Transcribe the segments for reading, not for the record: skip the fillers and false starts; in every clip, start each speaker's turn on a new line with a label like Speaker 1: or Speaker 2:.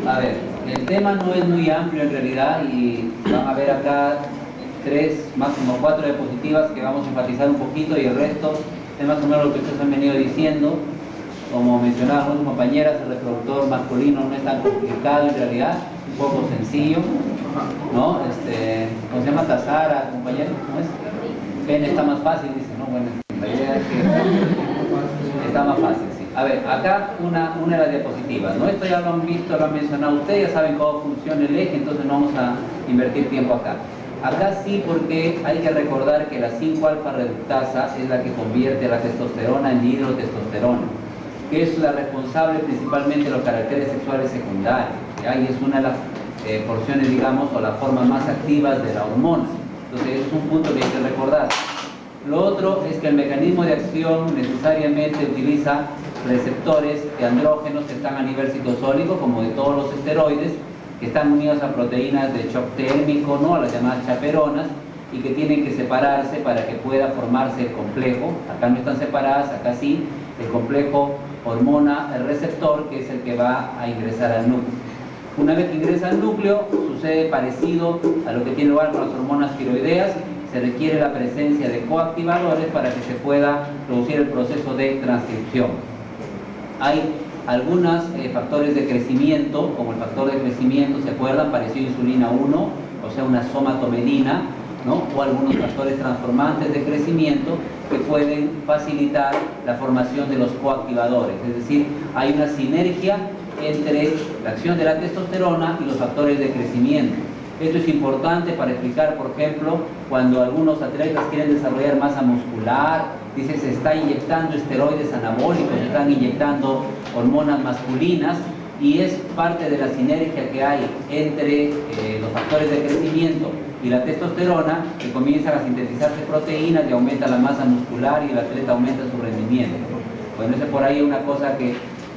Speaker 1: A ver, el tema no es muy amplio en realidad y van a ver acá 3, máximo 4 diapositivas que vamos a enfatizar un poquito y el resto es más o menos lo que ustedes han venido diciendo. Como mencionaban algunas compañeras, el reproductor masculino no es tan complicado en realidad, un poco sencillo, ¿no? ¿Cómo se llama? Tazara, compañero, ¿cómo es? Pene está más fácil, dice, ¿no? Bueno, la idea es que está más fácil, sí. A ver, acá una de las diapositivas, ¿no? Esto ya lo han visto, lo han mencionado ustedes, ya saben cómo funciona el eje, entonces no vamos a invertir tiempo acá. Acá sí, porque hay que recordar que la 5-alfa reductasa es la que convierte la testosterona en dihidrotestosterona, que es la responsable principalmente de los caracteres sexuales secundarios, ¿ya? Y es una de las porciones, digamos, o las formas más activas de la hormona. Entonces es un punto que hay que recordar. Lo otro es que el mecanismo de acción necesariamente utiliza receptores de andrógenos que están a nivel citosólico, como de todos los esteroides, que están unidos a proteínas de shock térmico, ¿no? A las llamadas chaperonas, y que tienen que separarse para que pueda formarse el complejo. Acá no están separadas, acá sí, el complejo hormona-receptor, que es el que va a ingresar al núcleo. Una vez que ingresa al núcleo, sucede parecido a lo que tiene lugar con las hormonas tiroideas. Se requiere la presencia de coactivadores para que se pueda producir el proceso de transcripción. Hay algunos factores de crecimiento, como el factor de crecimiento, ¿se acuerdan? Parecido a insulina 1, o sea, una somatomedina, ¿no? O algunos factores transformantes de crecimiento que pueden facilitar la formación de los coactivadores. Es decir, hay una sinergia entre la acción de la testosterona y los factores de crecimiento. Esto es importante para explicar, por ejemplo, cuando algunos atletas quieren desarrollar masa muscular, dice se está inyectando esteroides anabólicos, se están inyectando hormonas masculinas, y es parte de la sinergia que hay entre los factores de crecimiento y la testosterona, que comienzan a sintetizarse proteínas y aumenta la masa muscular y el atleta aumenta su rendimiento. Bueno, eso por ahí es una cosa que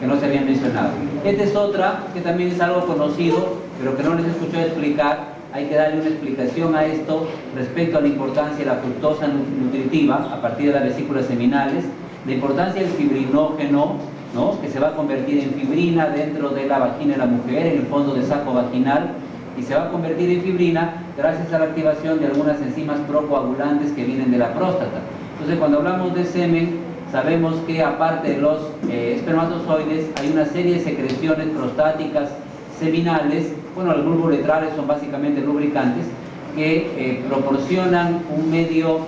Speaker 1: no se había mencionado. Esta es otra que también es algo conocido, pero que no les escuché explicar. Hay que darle una explicación a esto respecto a la importancia de la fructosa nutritiva a partir de las vesículas seminales, la importancia del fibrinógeno, ¿no? Que se va a convertir en fibrina dentro de la vagina de la mujer, en el fondo del saco vaginal, y se va a convertir en fibrina gracias a la activación de algunas enzimas procoagulantes que vienen de la próstata. Entonces, cuando hablamos de semen, sabemos que aparte de los espermatozoides hay una serie de secreciones prostáticas seminales. Bueno, los glóbulos uretrales son básicamente lubricantes que proporcionan un medio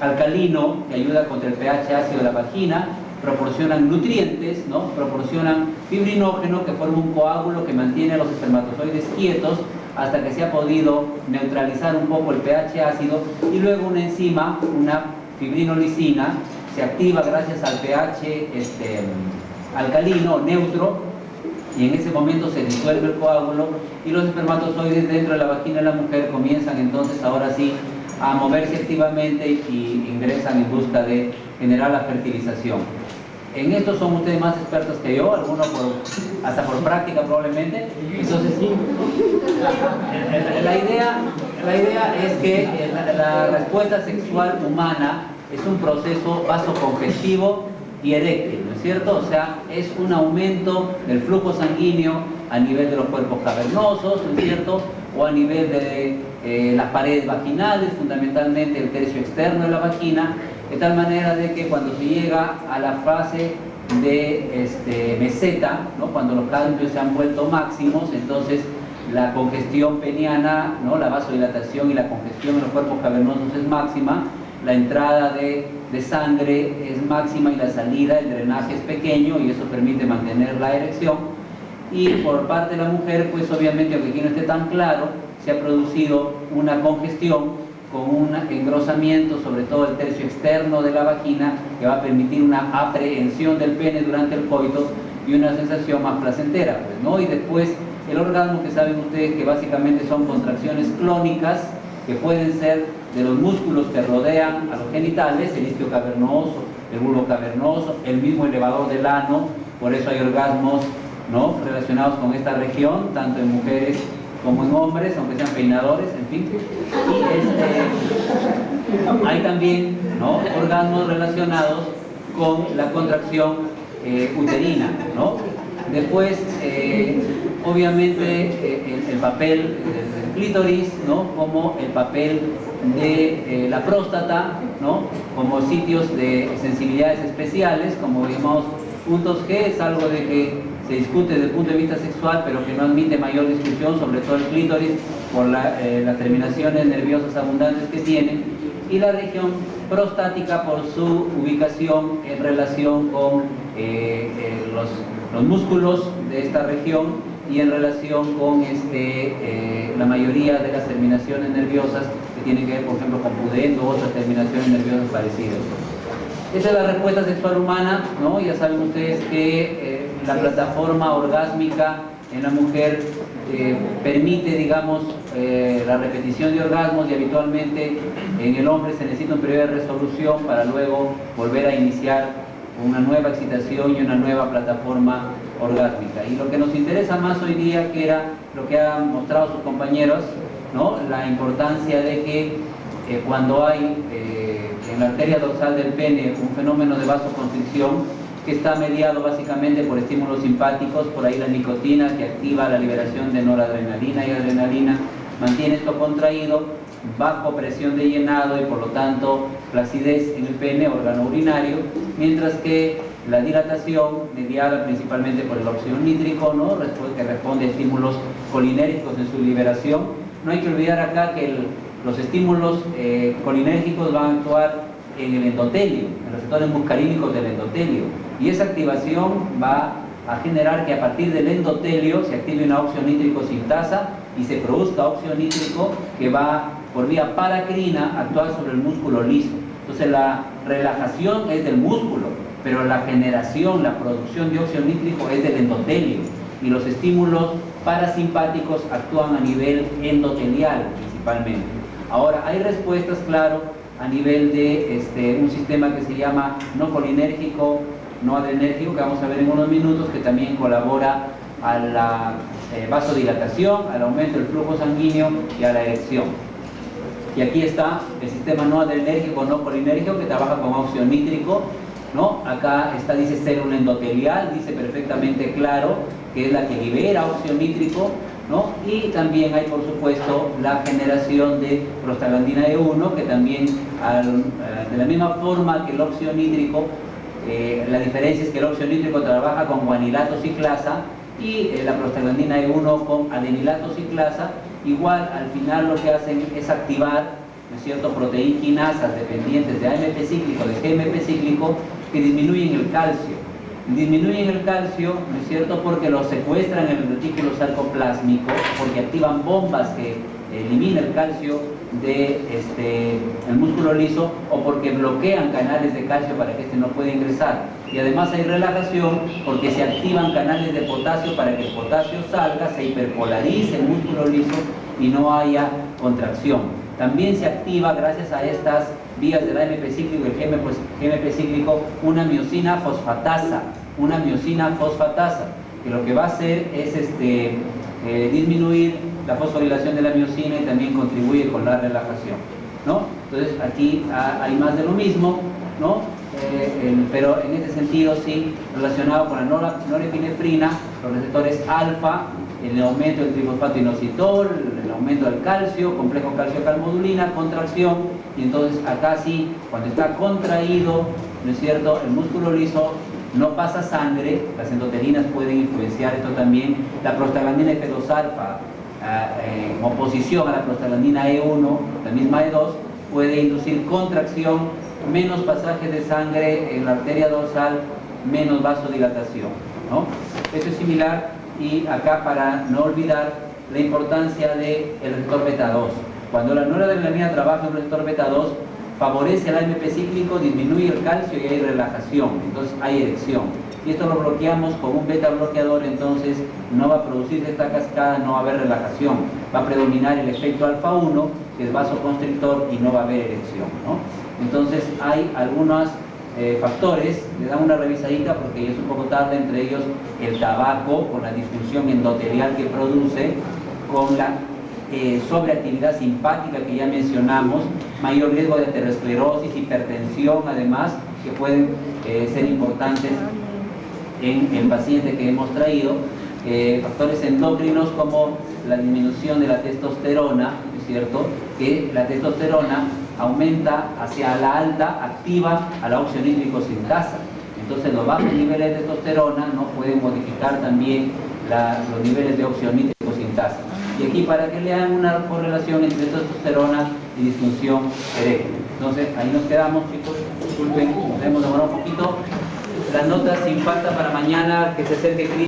Speaker 1: alcalino que ayuda contra el pH ácido de la vagina, proporcionan nutrientes, ¿no? Proporcionan fibrinógeno que forma un coágulo que mantiene a los espermatozoides quietos hasta que se ha podido neutralizar un poco el pH ácido, y luego una enzima, una fibrinolicina, se activa gracias al pH alcalino, neutro, y en ese momento se disuelve el coágulo y los espermatozoides dentro de la vagina de la mujer comienzan entonces ahora sí a moverse activamente y ingresan en busca de generar la fertilización. En esto son ustedes más expertos que yo, algunos hasta por práctica probablemente. Entonces, la idea es que la respuesta sexual humana es un proceso vasocongestivo y eréctil, ¿no es cierto? O sea, es un aumento del flujo sanguíneo a nivel de los cuerpos cavernosos, ¿no es cierto? O a nivel de las paredes vaginales, fundamentalmente el tercio externo de la vagina, de tal manera de que cuando se llega a la fase de meseta, ¿no? Cuando los cambios se han vuelto máximos, entonces la congestión peniana, ¿no? La vasodilatación y la congestión en los cuerpos cavernosos es máxima, la entrada de sangre es máxima y la salida, el drenaje es pequeño, y eso permite mantener la erección. Y por parte de la mujer, pues obviamente, aunque aquí no esté tan claro, se ha producido una congestión con un engrosamiento, sobre todo el tercio externo de la vagina, que va a permitir una aprehensión del pene durante el coito y una sensación más placentera, pues, ¿no? Y después el orgasmo, que saben ustedes que básicamente son contracciones clónicas que pueden ser de los músculos que rodean a los genitales, el isquio cavernoso, el bulbo cavernoso, el mismo elevador del ano. Por eso hay orgasmos, ¿no? Relacionados con esta región, tanto en mujeres como en hombres, aunque sean peinadores, en fin. Y hay también, ¿no? Orgasmos relacionados con la contracción uterina, ¿no? Después, obviamente, el papel del clítoris, ¿no? Como el papel de la próstata, ¿no? Como sitios de sensibilidades especiales, como llamamos puntos G, es algo de que se discute desde el punto de vista sexual, pero que no admite mayor discusión, sobre todo el clítoris, por las terminaciones nerviosas abundantes que tiene, y la región prostática por su ubicación en relación con los músculos de esta región y en relación con la mayoría de las terminaciones nerviosas que tienen que ver, por ejemplo, con pudendo u otras terminaciones nerviosas parecidas. Esa es la respuesta sexual humana, ¿no? Ya saben ustedes que la plataforma orgásmica en la mujer permite, digamos, la repetición de orgasmos, y habitualmente en el hombre se necesita un periodo de resolución para luego volver a iniciar una nueva excitación y una nueva plataforma orgásmica. Y lo que nos interesa más hoy día, que era lo que han mostrado sus compañeros, ¿no? La importancia de que cuando hay en la arteria dorsal del pene un fenómeno de vasoconstricción que está mediado básicamente por estímulos simpáticos, por ahí la nicotina que activa la liberación de noradrenalina y adrenalina, mantiene esto contraído, bajo presión de llenado y por lo tanto flacidez en el pene, órgano urinario, mientras que la dilatación, mediada principalmente por el óxido nítrico, ¿no? Que responde a estímulos colinérgicos en su liberación. No hay que olvidar acá que los estímulos colinérgicos van a actuar en el endotelio, en los receptores muscarínicos del endotelio, y esa activación va a generar que a partir del endotelio se active una óxido nítrico sintasa y se produzca óxido nítrico que va por vía paracrina a actuar sobre el músculo liso. Entonces la relajación es del músculo, pero la generación, la producción de óxido nítrico es del endotelio, y los estímulos parasimpáticos actúan a nivel endotelial principalmente. Ahora, hay respuestas, claro, a nivel de un sistema que se llama no colinérgico, no adrenérgico, que vamos a ver en unos minutos, que también colabora a la vasodilatación, al aumento del flujo sanguíneo y a la erección. Y aquí está el sistema no adrenérgico, no colinérgico, que trabaja con óxido nítrico, ¿no? Acá está, dice célula endotelial, dice perfectamente claro que es la que libera óxido nítrico, ¿no? Y también hay, por supuesto, la generación de prostaglandina E1, que también, de la misma forma que el óxido nítrico, la diferencia es que el óxido nítrico trabaja con guanilato ciclasa y la prostaglandina E1 con adenilato ciclasa. Igual, al final lo que hacen es activar, ¿no es cierto?, proteínas dependientes de AMP cíclico, de GMP cíclico, que disminuyen el calcio. Disminuyen el calcio, ¿no es cierto?, porque lo secuestran en el retículo sarcoplásmico, porque activan bombas que eliminan el calcio del músculo liso, o porque bloquean canales de calcio para que este no pueda ingresar. Y además hay relajación porque se activan canales de potasio para que el potasio salga, se hiperpolarice el músculo liso y no haya contracción. También se activa, gracias a estas vías del AMP cíclico y el GMP cíclico, una miosina fosfatasa, que lo que va a hacer es disminuir la fosforilación de la miosina y también contribuye con la relajación, ¿no? Entonces aquí hay más de lo mismo, ¿no? Pero en este sentido sí, relacionado con la norepinefrina, los receptores alfa, el aumento del trifosfato inositol, el aumento del calcio, complejo calcio-calmodulina, contracción, y entonces acá sí, cuando está contraído, ¿no es cierto?, el músculo liso, no pasa sangre, las endotelinas pueden influenciar esto también, la prostaglandina F2 alfa, en oposición a la prostaglandina E1, la misma E2, puede inducir contracción, menos pasaje de sangre en la arteria dorsal, menos vasodilatación, ¿no? Eso es similar, y acá para no olvidar la importancia del receptor beta 2. Cuando la noradrenalina trabaja en el receptor beta 2, favorece al AMP cíclico, disminuye el calcio y hay relajación, entonces hay erección. Y esto lo bloqueamos con un beta bloqueador, entonces no va a producirse esta cascada, no va a haber relajación, va a predominar el efecto alfa 1, que es vasoconstrictor, y no va a haber erección, ¿no? Entonces hay algunos factores, le dan una revisadita porque ya es un poco tarde, entre ellos el tabaco, con la disfunción endotelial que produce, con la sobreactividad simpática que ya mencionamos, mayor riesgo de aterosclerosis, hipertensión, además, que pueden ser importantes en el paciente que hemos traído, factores endocrinos como la disminución de la testosterona, ¿no es cierto? Que la testosterona aumenta hacia la alta, activa a la óxido nítrico sintasa. Entonces los bajos niveles de testosterona no pueden modificar también los niveles de óxido nítrico sintasa. Y aquí para que lean una correlación entre testosterona y disfunción eréctil. Entonces ahí nos quedamos, chicos, disculpen, nos hemos demorado un poquito. Las notas sin falta para mañana, que se acerque Cris.